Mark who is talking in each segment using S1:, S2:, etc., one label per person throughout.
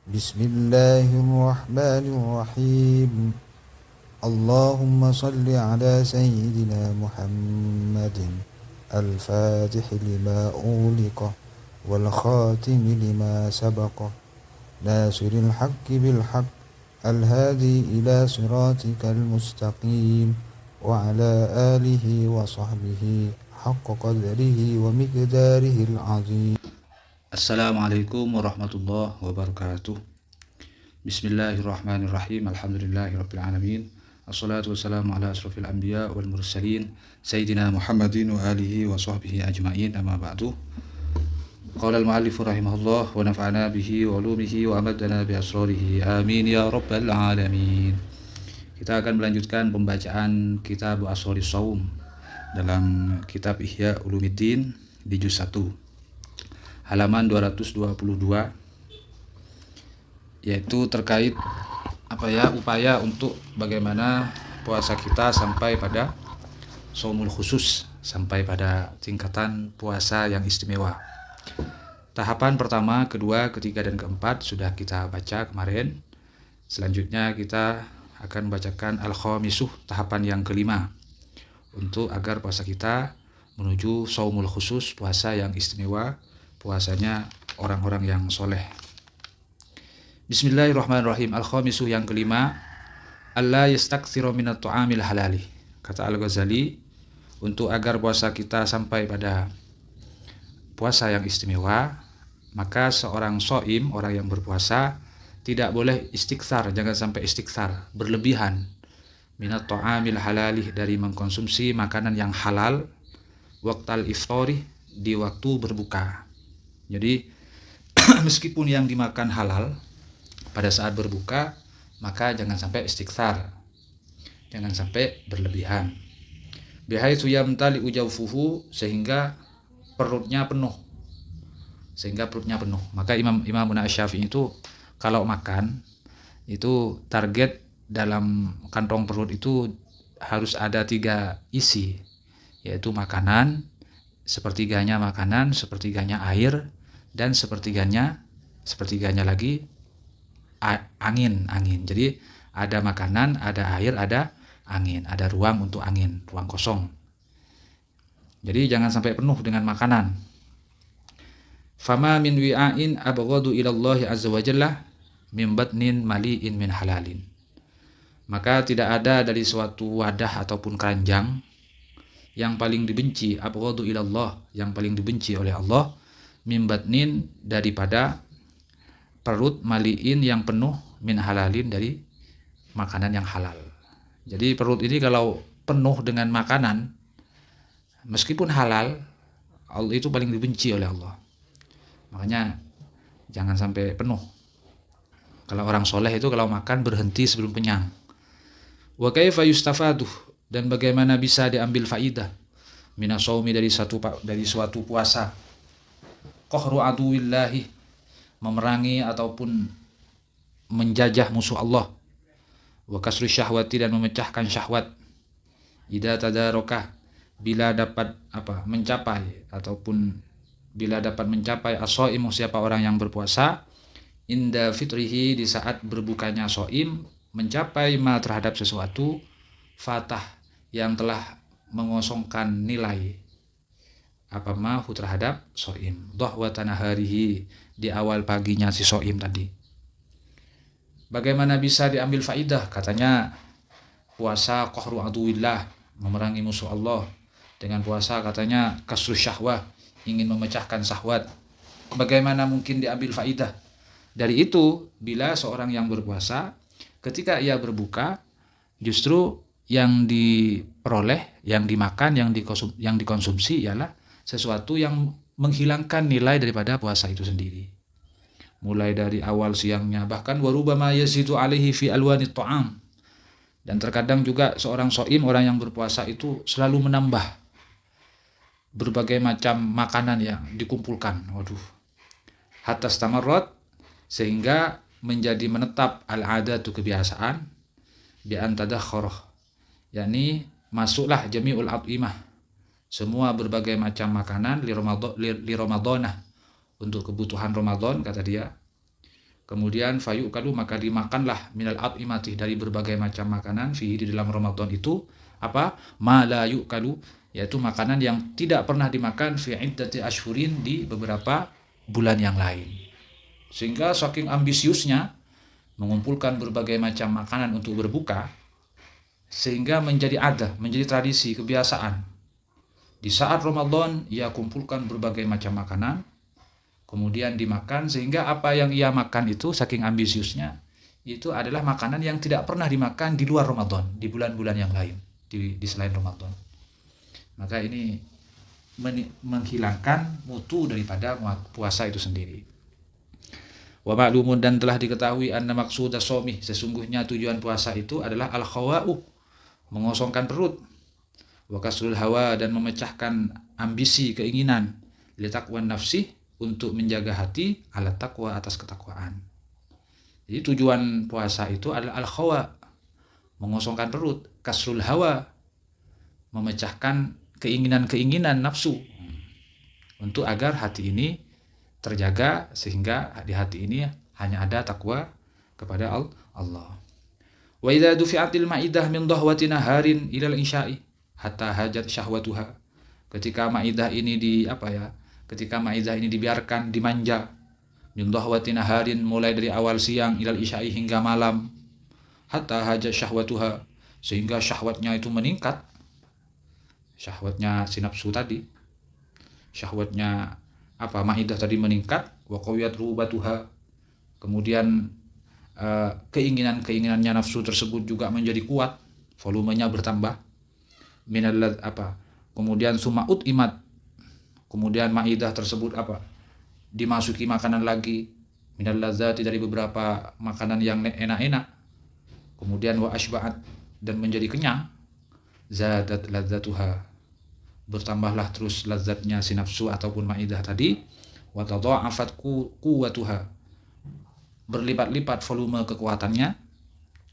S1: بسم الله الرحمن الرحيم. اللهم صل على سيدنا محمد الفاتح لما أغلق والخاتم لما سبق ناصر الحق بالحق الهادي إلى صراطك المستقيم وعلى آله وصحبه حق قدره ومقداره العظيم.
S2: Assalamualaikum warahmatullahi wabarakatuh. Bismillahirrahmanirrahim. Alhamdulillahirabbil alamin. Assalatu wassalamu ala asrofil anbiya wal mursalin Sayyidina Muhammadin wa alihi wa sahbihi ajma'in, amma ba'du. Qala al-muallifu rahimahullah wa nafa'ana bihi wa ulumihi wa amadana bi asrarihi, amin ya rabbal alamin. Kita akan melanjutkan pembacaan kitab Asroris Shaum dalam kitab Ihya Ulumuddin di juz 1 halaman 222, yaitu terkait upaya untuk bagaimana puasa kita sampai pada shaumul khusus, sampai pada tingkatan puasa yang istimewa. Tahapan pertama, kedua, ketiga, dan keempat sudah kita baca kemarin. Selanjutnya kita akan membacakan al-khamisah, tahapan yang kelima, untuk agar puasa kita menuju shaumul khusus, puasa yang istimewa, puasanya orang-orang yang soleh. Bismillahirrahmanirrahim. Al-khamisu, yang kelima, alla yastaktsiru minat ta'amil halali. Kata Al-Ghazali, untuk agar puasa kita sampai pada puasa yang istimewa, maka seorang shaim, orang yang berpuasa, tidak boleh istiktsar, jangan sampai istiktsar, berlebihan, minat ta'amil halali, dari mengkonsumsi makanan yang halal, waqtal iftari, di waktu berbuka. Jadi meskipun yang dimakan halal pada saat berbuka, maka jangan sampai istiktsar, jangan sampai berlebihan. Bihaitsu yamtali ujawfuhu, sehingga perutnya penuh. Maka Imam Asy-Syafi'i itu kalau makan itu target dalam kantong perut itu harus ada 3 isi, yaitu makanan, sepertiganya makanan, sepertiganya air, dan sepertiganya lagi angin. Jadi ada makanan, ada air, ada angin, ada ruang untuk angin, ruang kosong. Jadi jangan sampai penuh dengan makanan. Fama min wi'ain abghadu ila Allah azza wa jalla min batnin mali'in min halalin. Maka tidak ada dari suatu wadah ataupun keranjang yang paling dibenci, abghadu ila Allah, yang paling dibenci oleh Allah, min batnin, daripada perut, mali'in, yang penuh, min halalin, dari makanan yang halal. Jadi perut ini kalau penuh dengan makanan meskipun halal, Allah itu paling dibenci oleh Allah. Makanya jangan sampai penuh. Kalau orang soleh itu kalau makan berhenti sebelum kenyang. Wa kaifa yustafaduh, dan bagaimana bisa diambil faidah, minas shaumi, dari suatu puasa. Qahru aduwillahi, memerangi ataupun menjajah musuh Allah. Wa kasri syahwati, dan memecahkan syahwat. Idza tadaraka, bila dapat mencapai, ataupun bila dapat mencapai as-shaimu, siapa orang yang berpuasa, inda fitrihi, di saat berbukanya shaim, mencapai ma, terhadap sesuatu, fatah, yang telah mengosongkan nilai mahu terhadap shaim, dhahwatan naharihi, di awal paginya si shaim tadi. Bagaimana bisa diambil faidah? Katanya puasa qahru aduwillah, memerangi musuh Allah. Dengan puasa katanya kasru syahwah, ingin memecahkan syahwat. Bagaimana mungkin diambil faidah? Dari itu, bila seorang yang berpuasa, ketika ia berbuka, justru yang diperoleh, yang dimakan, yang dikonsumsi ialah sesuatu yang menghilangkan nilai daripada puasa itu sendiri. Mulai dari awal siangnya, bahkan warubama yazidu alaihi fi alwanit ta'am. Dan terkadang juga seorang shaim, orang yang berpuasa itu selalu menambah berbagai macam makanan yang dikumpulkan. Hatta stamarrat, sehingga menjadi menetap al-adatu, kebiasaan, bi an tadakhkharah, yakni masuklah jami'ul at'imah, semua berbagai macam makanan, li Ramadhanah, untuk kebutuhan Ramadan, kata dia. Kemudian fayukalu, maka dimakanlah minal at'imati, dari berbagai macam makanan, fihi, di dalam Ramadan itu apa? Ma la yukalu, yaitu makanan yang tidak pernah dimakan fi iddati ashhurin, di beberapa bulan yang lain. Sehingga saking ambisiusnya mengumpulkan berbagai macam makanan untuk berbuka, sehingga menjadi adah, menjadi tradisi, kebiasaan. Di saat Ramadan ia kumpulkan berbagai macam makanan, kemudian dimakan, sehingga apa yang ia makan itu saking ambisiusnya itu adalah makanan yang tidak pernah dimakan di luar Ramadan, di bulan-bulan yang lain, di selain Ramadan. Maka ini menghilangkan mutu daripada puasa itu sendiri. Wa ma'lumun, dan telah diketahui, anna maqsuda shaumi, sesungguhnya tujuan puasa itu adalah al-khawa'u, mengosongkan perut, wa kasrul hawa, dan memecahkan ambisi, keinginan, li taqwan nafsi, untuk menjaga hati, ala taqwa, atas ketakwaan. Jadi tujuan puasa itu adalah al-khawa, mengosongkan perut, kasrul hawa, memecahkan keinginan-keinginan nafsu, untuk agar hati ini terjaga, sehingga di hati ini hanya ada takwa kepada Allah. Wa idza dufi'atil ma'idah min dahwati naharin ilal isya'i hatta hajat syahwatuha. Ketika maidah ini ketika maidah ini dibiarkan, dimanja, min dahwati naharin, mulai dari awal siang, ilal isya'i, hingga malam, hatta hajat syahwatuha, sehingga syahwatnya itu meningkat, syahwatnya si nafsu tadi, syahwatnya maidah tadi meningkat, wa qawiyat rubatuha, kemudian keinginannya nafsu tersebut juga menjadi kuat, volumenya bertambah, minal kemudian suma'ut imat, kemudian maidah tersebut dimasuki makanan lagi, minal ladzati, dari beberapa makanan yang enak-enak, kemudian wa ashba'at, dan menjadi kenyang, zadat ladzatuha, bertambahlah terus lazatnya si nafsu ataupun maidah tadi, wa tadha'afat quwwatuha, berlipat-lipat volume kekuatannya,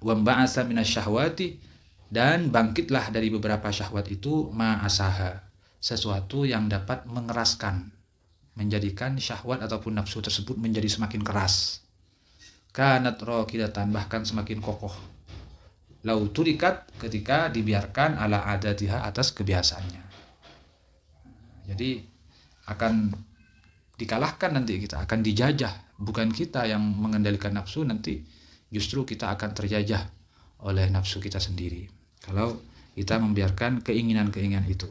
S2: wa ba'asa minasyahwati, dan bangkitlah dari beberapa syahwat itu, ma'asaha, sesuatu yang dapat mengeraskan, menjadikan syahwat ataupun nafsu tersebut menjadi semakin keras. Kanat raqidatan, bahkan semakin kokoh, lau turikat, ketika dibiarkan, ala adatiha, atas kebiasaannya. Jadi akan dikalahkan, nanti kita akan dijajah, bukan kita yang mengendalikan nafsu, nanti justru kita akan terjajah oleh nafsu kita sendiri kalau kita membiarkan keinginan-keinginan itu,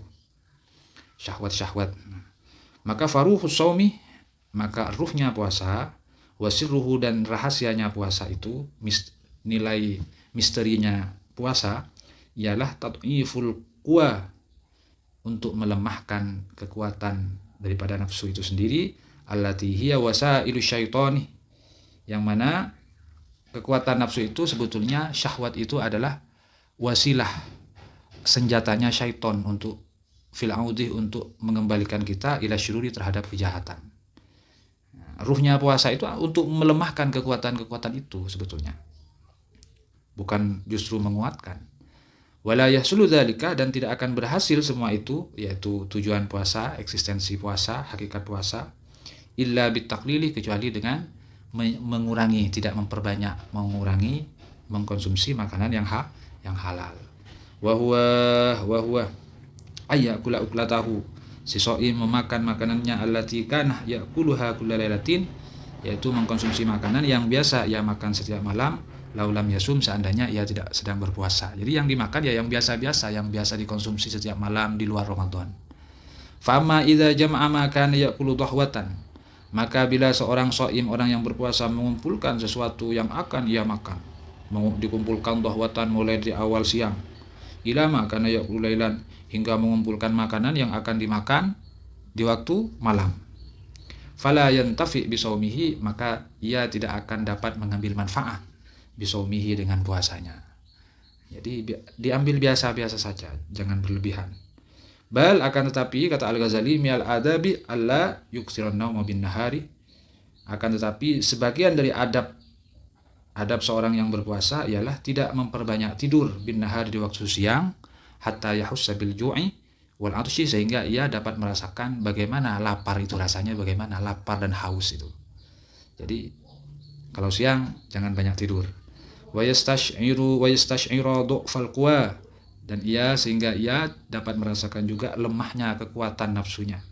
S2: syahwat-syahwat. Maka faruhus shaumi, maka ruhnya puasa, wasirruhu, dan rahasianya puasa itu, nilai misterinya puasa ialah tad'iful quwa, untuk melemahkan kekuatan daripada nafsu itu sendiri, allati hiya wasailu syaitani, yang mana kekuatan nafsu itu sebetulnya, syahwat itu adalah wasilah, senjatanya syaiton, untuk fil audih, untuk mengembalikan kita ila syururi, terhadap kejahatan. Ruhnya puasa itu untuk melemahkan kekuatan-kekuatan itu sebetulnya, bukan justru menguatkan. Wala yahsulu dzalika, dan tidak akan berhasil semua itu, yaitu tujuan puasa, eksistensi puasa, hakikat puasa, illa bitaqlili, kecuali dengan mengurangi, tidak memperbanyak, mengurangi mengkonsumsi makanan yang halal. Wa huwa ayyakula uklatahu, si shaim memakan makanannya, allati kana yakuluha kullalailatin, yaitu mengkonsumsi makanan yang biasa ia makan setiap malam, laulam yasum, seandainya ia tidak sedang berpuasa. Jadi yang dimakan ya yang biasa-biasa, yang biasa dikonsumsi setiap malam di luar Ramadan. Fama idza jama'a ma kana yaqulu dahwatan, maka bila seorang shaim, orang yang berpuasa, mengumpulkan sesuatu yang akan ia makan, dikumpulkan dahwatan mulai dari awal siang, ila ma kana yaqulu lailan, hingga mengumpulkan makanan yang akan dimakan di waktu malam, fala yantafi bisaumihi, maka ia tidak akan dapat mengambil manfaat bisaumihi, dengan puasanya. Jadi diambil biasa-biasa saja, jangan berlebihan. Bal, akan tetapi, kata Al-Ghazali, mi'al adabi alla yuksiran nauma bin nahari, akan tetapi sebagian dari adab seorang yang berpuasa ialah tidak memperbanyak tidur bin nahari, di waktu siang, hatta yahussa bil ju'i wal atshi, sehingga ia dapat merasakan bagaimana lapar itu rasanya, bagaimana lapar dan haus itu. Jadi Kalau siang jangan banyak tidur. Wa yastash'iru du'fal quwa, dan sehingga ia dapat merasakan juga lemahnya kekuatan nafsunya.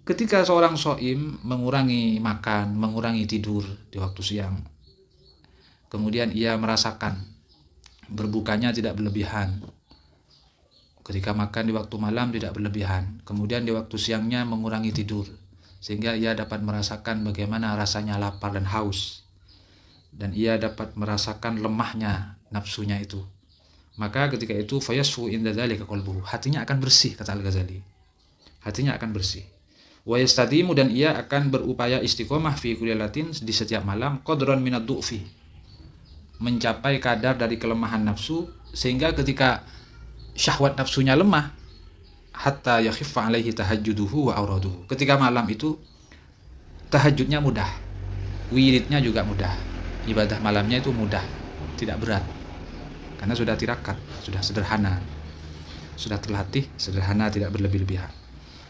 S2: Ketika seorang shaim mengurangi makan, mengurangi tidur di waktu siang, kemudian ia merasakan berbukanya tidak berlebihan. Ketika makan di waktu malam tidak berlebihan, kemudian di waktu siangnya mengurangi tidur, sehingga ia dapat merasakan bagaimana rasanya lapar dan haus, dan ia dapat merasakan lemahnya nafsunya itu. Maka ketika itu fayasfu inda dzalika qalbuhu, hatinya akan bersih, kata Al-Ghazali. Hatinya akan bersih. Wa yastadimu, dan ia akan berupaya istiqomah fi kulli latin, di setiap malam, qadran minad du'fi, mencapai kadar dari kelemahan nafsu, sehingga ketika syahwat nafsunya lemah, hatta yakhiffa alaihi tahajjuduhu wa auraduhu, ketika malam itu tahajudnya mudah, wiridnya juga mudah, ibadah malamnya itu mudah, tidak berat, karena sudah tirakat, sudah sederhana, sudah terlatih sederhana, tidak berlebih-lebihan.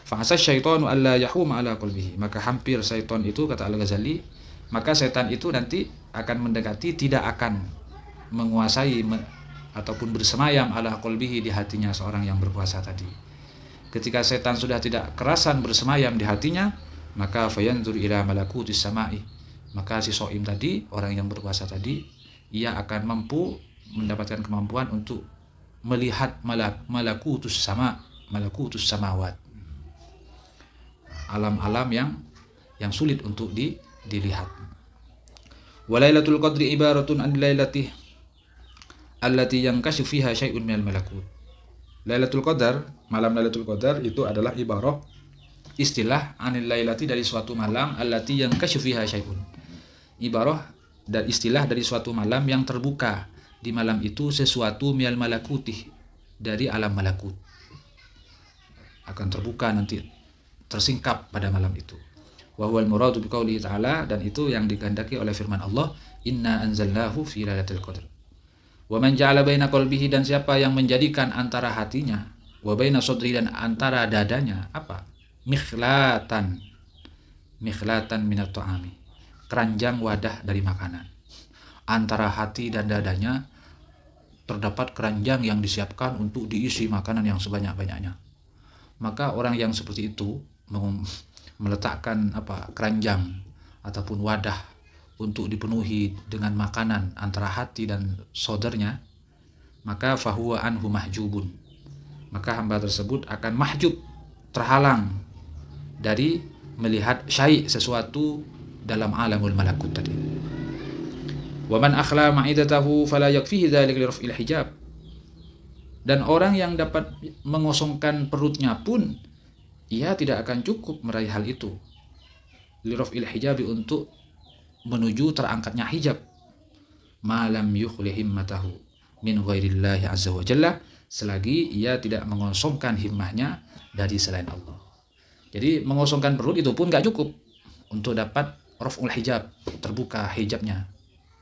S2: Fa'asa syaitanu alla yahuma ala qalbihi, maka hampir syaitan itu, kata Al-Ghazali, maka setan itu nanti akan mendekati, tidak akan menguasai ataupun bersemayam ala qalbihi, di hatinya seorang yang berpuasa tadi. Ketika setan sudah tidak kerasan bersemayam di hatinya, maka fayanzur ila malakutis samai, maka si shaim tadi, orang yang berpuasa tadi, ia akan mampu mendapatkan kemampuan untuk melihat malakutus samawat, alam-alam yang sulit untuk dilihat. Walailatul qadri ibaratun an lailati allati yankashu fiha syai'un minal malakut. Lailatul Qadar, malam Lailatul Qadar itu adalah ibarah, istilah anil lailati, dari suatu malam, allati yankashu fiha syai'un, ibarah dan istilah dari suatu malam yang terbuka di malam itu sesuatu minal malakutih, dari alam malakut, akan terbuka nanti, tersingkap pada malam itu. Wa huwal muradu biqaulihi ta'ala, dan itu yang digandaki oleh firman Allah, inna anzalnahu fi lailatul qadar. Wa man ja'ala baina qalbihi, dan siapa yang menjadikan antara hatinya, wa baina sadri, dan antara dadanya, apa? Mikhlatan minat ta'ami, keranjang wadah dari makanan. Antara hati dan dadanya terdapat keranjang yang disiapkan untuk diisi makanan yang sebanyak-banyaknya. Maka orang yang seperti itu meletakkan keranjang ataupun wadah untuk dipenuhi dengan makanan antara hati dan saudaranya, maka fahuwa anhu mahjubun, maka hamba tersebut akan mahjub, terhalang dari melihat syai', sesuatu dalam alamul malakut tadi. Wa man akhla ma'idatahu fala yakfihi dzalika li raf'il hijab, dan orang yang dapat mengosongkan perutnya pun, ia tidak akan cukup meraih hal itu, li raf'il hijabi, untuk menuju terangkatnya hijab, malam yukhli himmatahu min ghairillahi azza wa jalla, selagi ia tidak mengosongkan himmahnya dari selain Allah. Jadi mengosongkan perut itu pun gak cukup untuk dapat raf'ul hijab, terbuka hijabnya,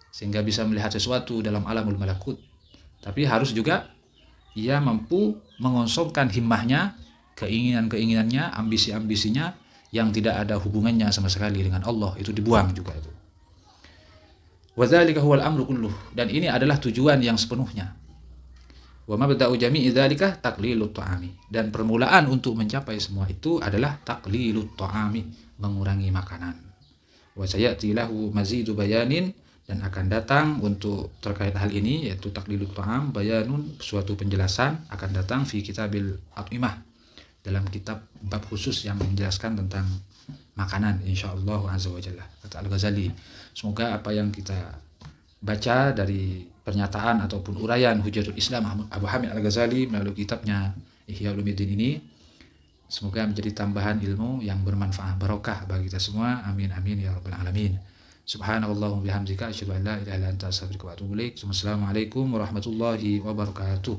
S2: sehingga bisa melihat sesuatu dalam alamul malakut. Tapi harus juga ia mampu mengosongkan himmahnya, keinginan-keinginannya, ambisi-ambisinya yang tidak ada hubungannya sama sekali dengan Allah, itu dibuang juga itu. Wadzalika huwal amru kulluh, dan ini adalah tujuan yang sepenuhnya. Wa mabda'u jami'i dzalika taqlilut ta'ami, dan permulaan untuk mencapai semua itu adalah taqlilut ta'ami, mengurangi makanan. Wa sayati lahu mazidu bayanin, dan akan datang untuk terkait hal ini, yaitu taqlilut ta'am, bayanun, suatu penjelasan akan datang fi kitabil at'imah, dalam kitab bab khusus yang menjelaskan tentang makanan, insyaallah azza wa jalla, kata Al-Ghazali. Semoga apa yang kita baca dari pernyataan ataupun uraian Hujatul Islam Abu Hamid Al-Ghazali melalui kitabnya Ihya Ulumuddin ini, semoga menjadi tambahan ilmu yang bermanfaat, barokah bagi kita semua. Amin amin ya rabbal alamin. Subhanallahumma bihamdika asyhadu an la ilaha illa anta astaghfiruka wa atubu ilaik. Wassalamualaikum warahmatullahi wabarakatuh.